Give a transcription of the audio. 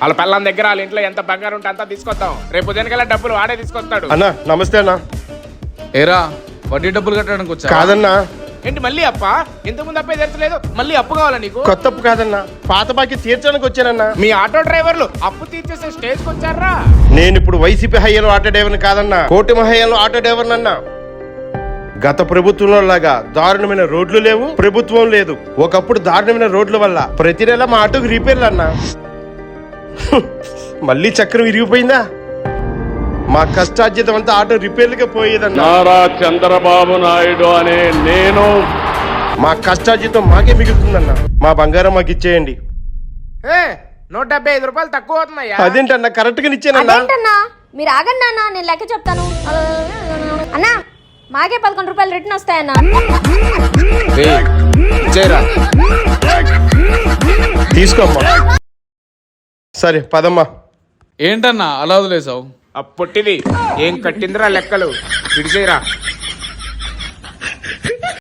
వాళ్ళ పిల్లల దగ్గర వాళ్ళ ఇంట్లో ఎంత బంగారం ఉంటే అంతా తీసుకొద్దాం. రేపు ఉదయానికల్లా డబ్బులు వాడే తీసుకొస్తాడు. అన్నా నమస్తే అన్నా. ఏరా వడ్డీ డబ్బులు కట్టడానికి వచ్చా? కాదన్నా. ఏంటి మళ్ళీ అప్ప? ఇంతకుముందు అప్పే తెరచలేదు, మళ్ళీ అప్పు కావాలా నీకు? కొత్త అప్పు కాదన్నా, పాత బాకీ తీర్చడానికి వచ్చానన్నా. మీ ఆటో డ్రైవర్లు అప్పు తీర్చేసే స్టేజ్కి వచ్చారా? నేను ఇప్పుడు వైసీపీ హయాంలో ఆటో డ్రైవర్ని కాదన్నా, కూటమి హయాంలో ఆటో డ్రైవర్ని అన్నా. గత ప్రభుత్వంలో లాగా దారుణమైన రోడ్లు లేవు, ప్రభుత్వం లేదు. ఒకప్పుడు దారుణమైన రోడ్ల వల్ల ప్రతి నెల మా ఆటోకి రిపేర్లు అన్నా. మళ్ళీ చక్రం విరిగిపోయిందా? మా కష్టార్జితం అంతా ఆటో రిపేర్లుగా పోయేదన్నా. నారా చంద్రబాబు నాయుడు అనే నేను మా కష్టార్జితం మాకే మిగులుతుందన్నా. మా బంగారం మాకు ఇచ్చేయండి. 175 రూపాయలు తక్కువ అవుతున్నాయా? అదేంటన్నా కరెక్ట్ గా ఇచ్చానన్నా. అదేంటన్నా మీరు ఆగండి అన్న, నేను లెక్క చెప్తాను. అన్నా మాకే 11 రూపాయలు రిటర్న్ వస్తాయన్నా. తీసుకోమ్మా. సరే పదమ్మా. ఏంటన్నా అలా వదిలేసావు? పొట్టిది ఏం కట్టిందిరా లెక్కలు? విడిచేయరా.